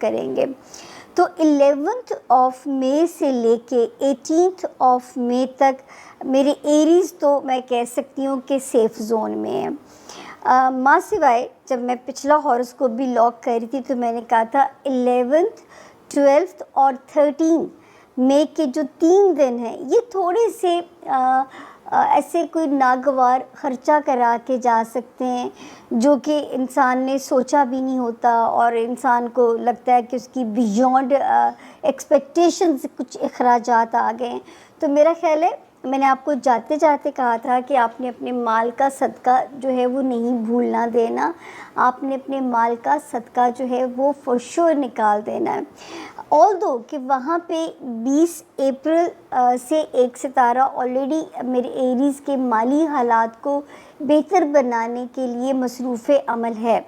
करेंगे। तो 11th of May से लेके 18th ऑफ मई तक मेरे एरीज़ तो मैं कह सकती हूँ कि सेफ़ जोन में है। माँ सिवाय जब मैं पिछला हॉरोस्कोप भी लॉक कर रही थी तो मैंने कहा था 11th 12th और 13 मई के जो 3 दिन हैं ये थोड़े से ऐसे कोई नागवार ख़र्चा करा के जा सकते हैं जो कि इंसान ने सोचा भी नहीं होता और इंसान को लगता है कि उसकी बियॉन्ड एक्सपेक्टेशंस कुछ अखराजात आ गए हैं। तो मेरा ख़्याल है मैंने आपको जाते जाते कहा था कि आपने अपने माल का सदका जो है वो नहीं भूलना देना, आपने अपने माल का सदका जो है वो फॉर श्योर निकाल देना है। ऑल्दो कि वहाँ पे 20 अप्रैल से एक सितारा ऑलरेडी मेरे एरीज़ के माली हालात को बेहतर बनाने के लिए मसरूफ़ अमल है,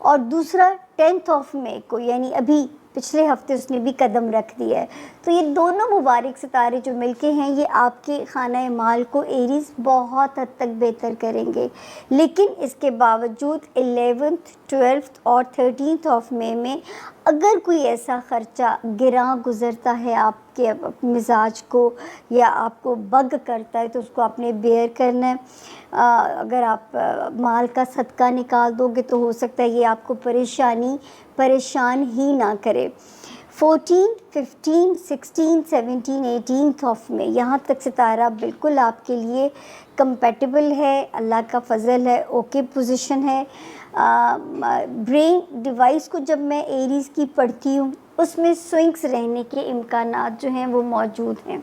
और दूसरा 10th ऑफ मई को यानी अभी पिछले हफ्ते उसने भी कदम रख दिया है। तो ये दोनों मुबारक सितारे जो मिलके हैं ये आपके खाना माल को एरीज़ बहुत हद तक बेहतर करेंगे। लेकिन इसके बावजूद 11th 12th और 13th ऑफ मई में अगर कोई ऐसा ख़र्चा गिरा गुज़रता है आपके मिजाज को या आपको बग करता है तो उसको आपने बेयर करना है। अगर आप माल का सदका निकाल दोगे तो हो सकता है ये आपको परेशान ही ना करे। 14, 15, 16, 17, 18th ऑफ मई यहाँ तक सितारा बिल्कुल आपके लिए कंपैटिबल है, अल्लाह का फ़ज़ल है, ओके पोजीशन है। ब्रेन डिवाइस को जब मैं एरीज़ की पढ़ती हूँ उसमें स्विंग्स रहने के इम्कानात जो हैं वो मौजूद हैं,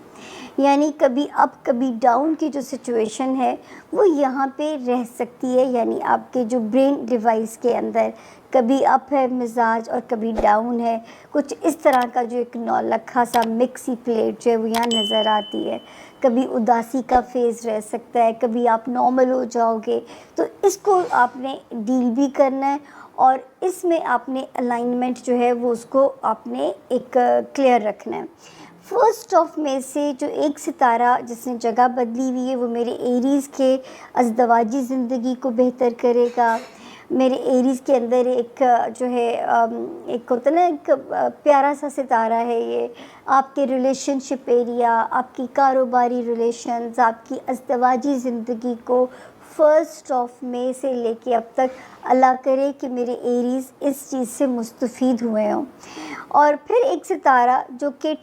यानी कभी अप कभी डाउन की जो सिचुएशन है वो यहाँ पे रह सकती है। यानी आपके जो ब्रेन डिवाइस के अंदर कभी अप है मिजाज और कभी डाउन है, कुछ इस तरह का जो एक नौलखा सा मिक्सी प्लेट जो है वो यहाँ नज़र आती है। कभी उदासी का फेज़ रह सकता है, कभी आप नॉर्मल हो जाओगे, तो इसको आपने डील भी करना है और इसमें आपने अलाइनमेंट जो है वो उसको आपने एक क्लियर रखना है। 1 ऑफ मई से जो एक सितारा जिसने जगह बदली हुई है वो मेरे एरीज़ के अज़दवाजी ज़िंदगी को बेहतर करेगा। मेरे एरीज़ के अंदर एक जो है एक होता है ना एक प्यारा सा सितारा है, ये आपके रिलेशनशिप एरिया, आपकी कारोबारी रिलेशंस, आपकी अज़दवाजी ज़िंदगी को 1 ऑफ मई से लेके अब तक अल्लाह करे कि मेरे एरीज़ इस चीज़ से मुस्तफ़ीद हुए हों। और फिर एक सितारा जो कि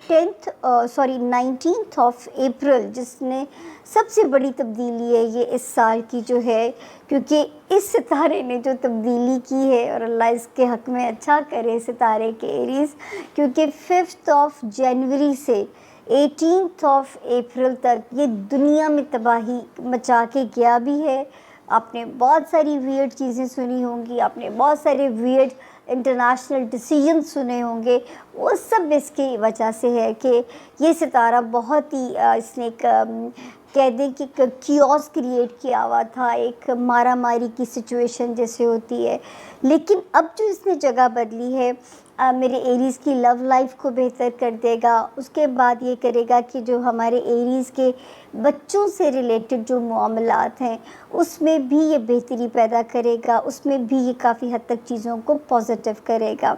19th ऑफ अप्रैल जिसने सबसे बड़ी तब्दीली है ये इस साल की जो है, क्योंकि इस सितारे ने जो तब्दीली की है और अल्लाह इसके हक़ में अच्छा करे सितारे के एरीज़, क्योंकि 5 ऑफ जनवरी से 18th ऑफ अप्रैल तक ये दुनिया में तबाही मचा के गया भी है। आपने बहुत सारी वियर्ड चीज़ें सुनी होंगी, आपने बहुत सारे वियर्ड इंटरनेशनल डिसीजन सुने होंगे, वो सब इसकी वजह से है कि ये सितारा बहुत ही इसने एक कह दें कि कियोस क्रिएट किया हुआ था, एक मारा मारी की सिचुएशन जैसे होती है। लेकिन अब जो इसने जगह बदली है मेरे एरीज़ की लव लाइफ को बेहतर कर देगा। उसके बाद ये करेगा कि जो हमारे एरीज़ के बच्चों से रिलेटेड जो मामलात हैं उसमें भी ये बेहतरी पैदा करेगा, उसमें भी ये काफ़ी हद तक चीज़ों को पॉजिटिव करेगा।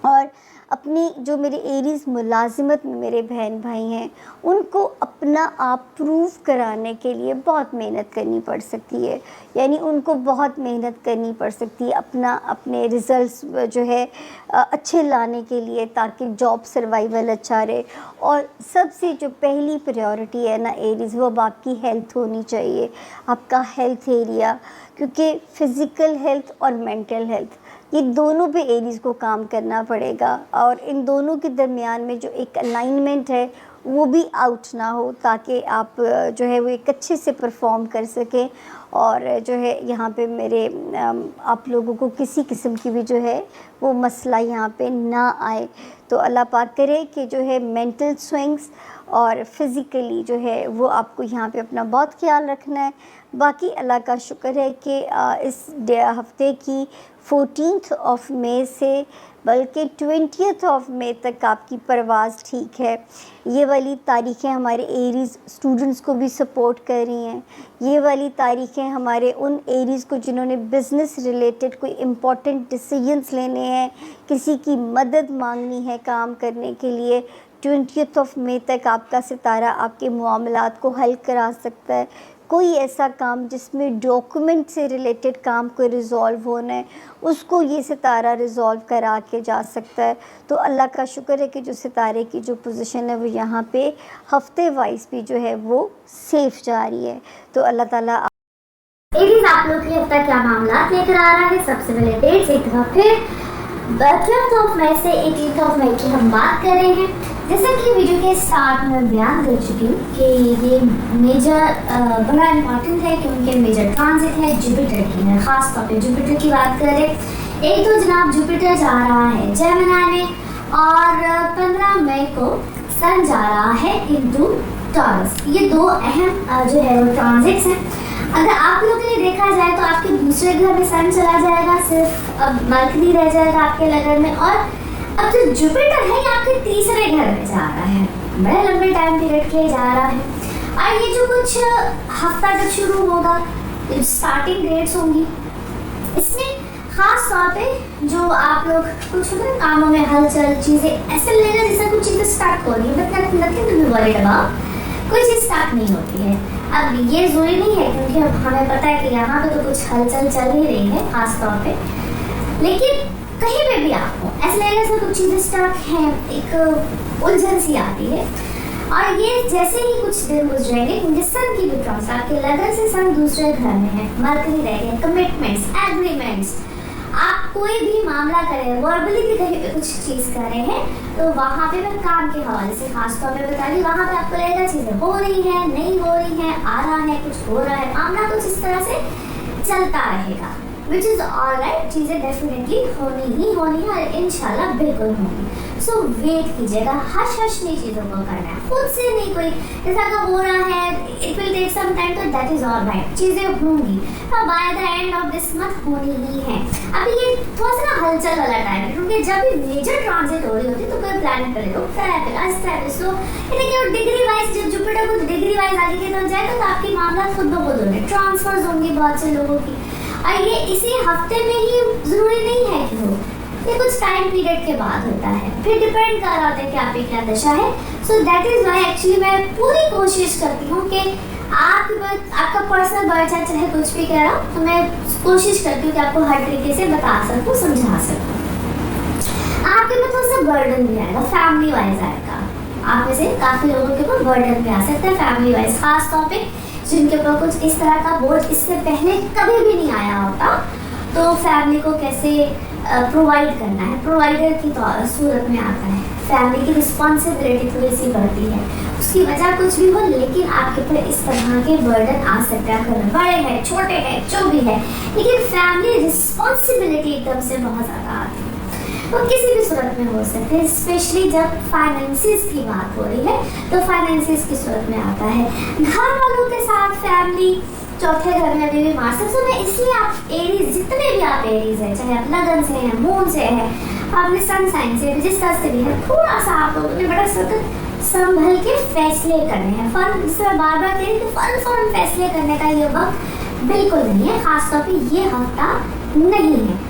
और अपनी जो मेरे एरीज़ मुलाजिमत में मेरे बहन भाई हैं उनको अपना आप प्रूव कराने के लिए बहुत मेहनत करनी पड़ सकती है, यानी उनको बहुत मेहनत करनी पड़ सकती है अपने रिज़ल्ट्स जो है अच्छे लाने के लिए, ताकि जॉब सर्वाइवल अच्छा रहे। और सबसे जो पहली प्रायोरिटी है ना एरीज़, वो अब आपकी हेल्थ होनी चाहिए, आपका हेल्थ एरिया, क्योंकि फ़िज़िकल हेल्थ और मेंटल हेल्थ ये दोनों पे एरीज़ को काम करना पड़ेगा। और इन दोनों के दरमियान में जो एक अलाइनमेंट है वो भी आउट ना हो, ताकि आप जो है वो एक अच्छे से परफॉर्म कर सकें और जो है यहाँ पे मेरे आप लोगों को किसी किस्म की भी जो है वो मसला यहाँ पे ना आए। तो अल्लाह पाक करे कि जो है मेंटल स्विंग्स और फिज़िकली जो है वो आपको यहाँ पे अपना बहुत ख्याल रखना है। बाकी अल्लाह का शुक्र है कि इस हफ़्ते की 14 मई से बल्कि 20 मई तक आपकी परवाज़ ठीक है। ये वाली तारीख़ें हमारे एरीज़ स्टूडेंट्स को भी सपोर्ट कर रही हैं। ये वाली तारीख़ें हमारे उन एरीज़ को जिन्होंने बिज़नेस रिलेटेड कोई इम्पॉर्टेंट डिसीजंस लेने हैं, किसी की मदद मांगनी है काम करने के लिए, 20 मई तक आपका सितारा आपके मामलात को हल करा सकता है। कोई ऐसा काम जिसमें डॉक्यूमेंट से रिलेटेड काम को रिज़ॉल्व होना है, उसको ये सितारा रिज़ॉल्व करा के जा सकता है। तो अल्लाह का शुक्र है कि जो सितारे की जो पोजीशन है वो यहाँ पे हफ्ते वाइज भी जो है वो सेफ़ जा रही है। तो अल्लाह ताला एरीज आप लोग के लिए अब क्या मामला लेकर आ रहा है। सबसे पहले डेट्स एक दफ़ा फिर 12 मई से 18 मई की हम बात कर रहे हैं। जैसा कि वीडियो के स्टार्ट में बयान कर चुकी हूँ कि ये मेजर बड़ा इम्पॉर्टेंट है क्योंकि मेजर ट्रांजिट है जुपिटर की है। ख़ास तौर पे जुपिटर की बात करें, एक तो जनाब जुपिटर जा रहा है जेमिनी में और 15 मई को सन जा रहा है इनटू टॉरस। ये दो अहम जो है वो ट्रांजिट्स हैं। अगर आप लोगों के लिए देखा जाए तो आपके दूसरे घर में सन चला जाएगा, सिर्फ अब मरकरी रह जाएगा आपके लगन में, और अब जो जुपिटर है ये आपके तीसरे घर में जा रहा है, बड़े लंबे टाइम पीरियड के लिए जा रहा है। और ये जो कुछ हफ्ता जब शुरू होगा, स्टार्टिंग डेट्स होंगी, इसमें खास तौर पे जो आप लोग कुछ कामों में हलचल चीज़ें ऐसे लेना जैसे कुछ चीज़ें स्टार्ट हो रही है, मतलब nothing to be worried about, कोई चीज़ स्टार्ट नहीं होती है। अब ये ज़रूरी नहीं है क्योंकि अब हमें पता है कि यहाँ पे तो कुछ हलचल चल ही रही है खास तौर पे, लेकिन कहीं पे भी आपको ऐसे लगेगा से कुछ चीज़ें स्टार्ट हैं, एक उलझन सी आती है। और ये जैसे ही कुछ दिन गुजरेंगे क्योंकि सन की भी ट्रांस आपके लगन से सन दूसरे घर में है, मरकरी रह गए, कमिटमेंट्स, एग्रीमेंट्स, आप कोई भी मामला करें, वर्बली भी कहीं पे कुछ चीज़ कर रहे हैं तो वहाँ पे मैं काम के हवाले से खास तौर पे बता रही, वहाँ पे आपको लगेगा चीज़ें हो रही हैं, नहीं हो रही हैं, आ रहा है, कुछ हो रहा है, मामला कुछ इस तरह से चलता रहेगा, विच इज़ ऑल राइट। चीज़ें डेफिनेटली होनी ही होनी है और इंशाल्लाह बिल्कुल होंगी। सो वेट कीजिएगा, हश हश नहीं चीज़ों को करना है, खुद से नहीं कोई ऐसा का हो रहा है, it will take some time, तो दैट इज़ ऑल राइट, चीज़ें होंगी by the end of this month होनी ही है। अभी ये थोड़ा सा ना हलचल वाला टाइम है क्योंकि जब भी मेजर ट्रांजिट हो रही होती है तो कोई प्लान करे लोग सो डिग्री वाइज जब जुपिटर को डिग्री वाइज आगे की तरफ जाएगा तो आपकी मामला खुद ब खुद होंगे, ट्रांसफर्स होंगी बहुत से लोगों की। और ये इसी हफ्ते में ही ज़रूरी नहीं है कि हो, ये कुछ टाइम पीरियड के बाद होता है, फिर डिपेंड कर रहा होता है कि आपकी क्या दशा है। So that is why actually मैं पूरी कोशिश करती हूँ कि आपका पर्सनल बर्थ चार्ट चाहे कुछ भी कह रहा हूँ तो मैं कोशिश करती हूँ कि आपको हर तरीके से बता सकूँ, समझा सकूँ। आपके ऊपर थोड़ा सा बर्डन भी आएगा, फैमिली वाइज आएगा, आप में से काफ़ी लोगों के ऊपर बर्डन भी आ सकता है फैमिली वाइज, खास तौर पे जिनके ऊपर कुछ इस तरह का बोझ इससे पहले कभी भी नहीं आया होता, तो फैमिली को कैसे प्रोवाइड करना है, प्रोवाइडर की सूरत में आता है, फैमिली की रिस्पॉन्सिबिलिटी थोड़ी सी बढ़ती है, उसकी वजह कुछ भी हो, लेकिन आपके ऊपर इस तरह के बर्डन आ सकता है, घर बड़े हैं, छोटे हैं, जो भी है, लेकिन फैमिली रिस्पॉन्सिबिलिटी एकदम से बहुत ज़्यादा आती है। तो किसी भी सूरत में हो सकते हैं, स्पेशली जब फाइनेंसिस की बात हो रही है तो फाइनेंसिस की सूरत में आता है, घर वालों के साथ फैमिली चौथे घर में अभी भी मार सकते हैं। इसलिए आप एरीज, जितने भी आप एरीज हैं, चाहे आप लगन से हैं, मून से है, आपने सन साइन से, जिस तरह से भी है, थोड़ा सा आप लोगों ने बड़ा सख्त संभल के फैसले करने हैं। फन जिस तरह बार बार कह रही कि फन फैसले करने का ये वक्त बिल्कुल नहीं है, खासतौर पर ये हफ्ता नहीं है।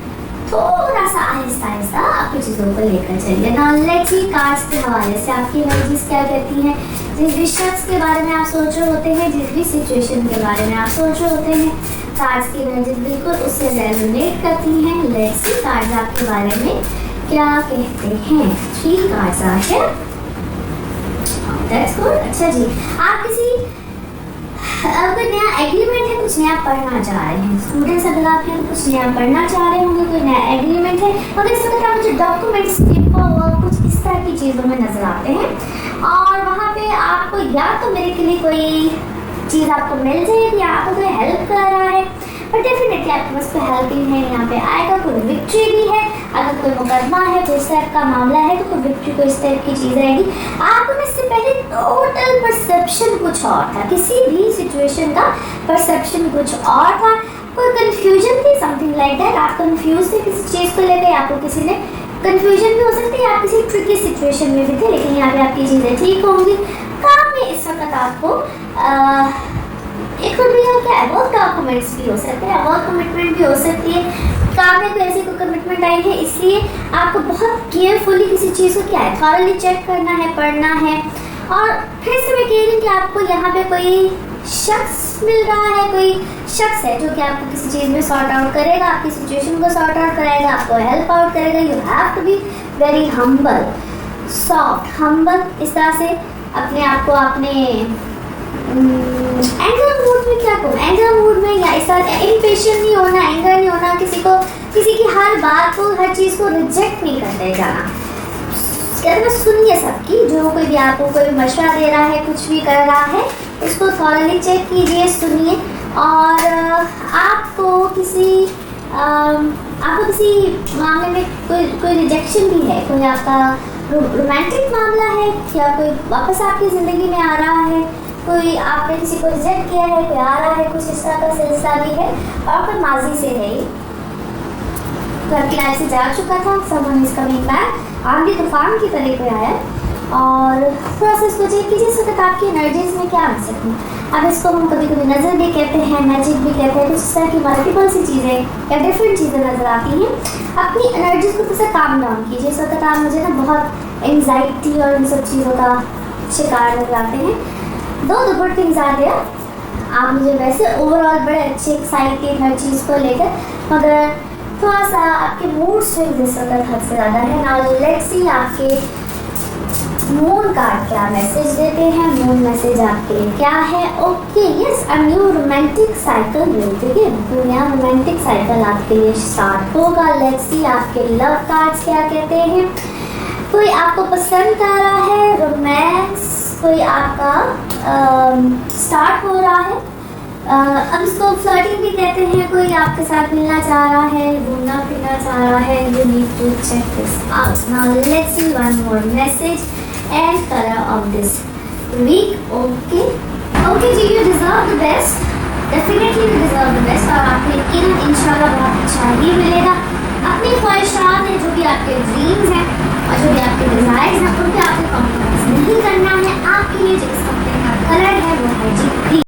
थोड़ा सा आहिस्ता आहिस्ता आपकी चीज़ों को लेकर चलिए। नाउ लेट्स सी कार्ड्स के हवाले से आपकी एनर्जीज क्या कहती हैं, जिस भी शख्स के बारे में आप सोच रहे होते हैं, जिस भी सिचुएशन के बारे में आप सोच रहे होते हैं, कार्ड्स की एनर्जीज बिल्कुल उससे रेजोनेट करती हैं। लेट्स सी कार्ड्स आपके बारे में क्या कहते हैं। 3 कार्ड्स आ गए, दैट्स गुड। अच्छा जी, आप किसी कोई नया एग्रीमेंट है, कुछ नया पढ़ना चाह रहे हैं, स्टूडेंट्स अगर आप हैं कुछ नया पढ़ना चाह रहे होंगे, कोई नया एग्रीमेंट है, मगर इस वक्त आप मुझे डॉक्यूमेंट्स कुछ इस तरह की चीज़ों में नजर आते हैं और वहाँ पे आपको या तो मेरे के लिए कोई चीज़ आपको मिल जाएगी या आपको कोई हेल्प कर रहा है, पर डेफिनेटली आपके पास कोई हेल्पिंग है, यहाँ पे आएगा, कोई विक्ट्री भी है, अगर कोई मुकदमा है, कोई इस टाइप का मामला है, तो कोई विक्ट्री को इस टाइप की चीज़ रहेगी। आपको ना इससे पहले टोटल परसेप्शन कुछ और था, किसी भी सिचुएशन का परसेप्शन कुछ और था, कोई कन्फ्यूजन थी, समथिंग लाइक दैट। आप कन्फ्यूज थे किसी चीज़ को लेकर, आपको किसी ने कन्फ्यूजन भी हो सकती है, आप किसी ट्रिकी सिचुएशन में भी थे, लेकिन यहाँ पे आपकी चीज़ें ठीक होंगी। काम में इस वक्त आपको एक भी क्या है, वर्क डॉक्यूमेंट्स भी हो सकते हैं, वर्क कमिटमेंट भी हो सकती है। काम में कोई ऐसी कोई कमिटमेंट आई है, इसलिए आपको बहुत केयरफुली किसी चीज़ को क्या है, थॉरली चेक करना है, पढ़ना है। और फिर से मैं कह रही हूँ कि आपको यहाँ पे कोई शख्स मिल रहा है, कोई शख्स है जो कि आपको किसी चीज़ में सॉर्ट आउट करेगा, आपकी सिचुएशन को सॉर्ट आउट कराएगा, आपको हेल्प आउट करेगा। You have to be very humble, soft, humble. इस तरह से अपने आप को आपने एंगर मूड में, क्या कहूँ, एंगर मूड में या इस तरह इम्पेशेंट नहीं होना, एंगर नहीं होना, किसी की हर बात को, हर चीज़ को रिजेक्ट नहीं करते जाना। कहते हैं सुनिए सबकी, जो कोई भी आपको कोई मशवरा दे रहा है, कुछ भी कर रहा है, उसको थॉरली चेक कीजिए, सुनिए। और आपको किसी मामले में कोई रिजेक्शन भी है, कोई आपका रोमांटिक मामला है, या कोई वापस आपकी ज़िंदगी में आ रहा है, कोई आपने किसी को रिजेक्ट किया है, कोई आ रहा है, कुछ इस तरह का सिलसिला भी है, और कोई माजी से है, तो आपकी लाइफ से जा चुका था, समवन इज कमिंग बैक, आंधी तूफान की तरह कोई आया। और थोड़ा सा इसको चेक कीजिए, इस वक्त आपकी एनर्जीज में क्या आ सकती है। अब इसको हम कभी कभी नज़र भी कहते हैं, मैजिक भी कहते हैं, कुछ इस तरह की मल्टीपल सी चीज़ें या डिफरेंट चीज़ें नज़र आती हैं। अपनी एनर्जीज को थोड़ा सा काम डाउन कीजिए। इस वक्त आप मुझे ना बहुत एंग्जाइटी और इन सब चीज़ों का शिकार नजर आते हैं। दो गुड थिंग्स आ गया, आप मुझे वैसे ओवरऑल बड़े अच्छे एक्साइटेड हर चीज़ को लेकर, मगर थोड़ा सा आपके मूड स्विंग इस वक्त हद से ज़्यादा है। नाउ लेट्स सी आपके मून कार्ड क्या मैसेज देते हैं, मून मैसेज आपके लिए क्या है। Okay, yes, a new romantic cycle will begin. तो नया रोमांटिक साइकिल आपके लिए स्टार्ट होगा। लेट्स सी आपके लव कार्ड्स क्या कहते हैं। कोई आपको पसंद आ रहा है, रोमांस कोई आपका स्टार्ट हो रहा है। अब इसको फ्लर्टिंग भी कहते हैं। कोई आपके साथ मिलना चाह रहा है, घूमना फिरना चाह रहा है। You need to check this out. Now let's see one more message and color of this week. Okay जी, you deserve the best, definitely you deserve the best। और आपको यकीन इंशाल्लाह बहुत अच्छा ही मिलेगा। अपनी ख्वाहिशात हैं, जो भी आपके ड्रीम्स हैं और जो भी आपके डिज़ायर्स हैं, उन पे आपको कॉम्प्रोमाइज़ नहीं करना है। आपके लिए जिस कंपनी का कलर है वो है जी ग्रीन।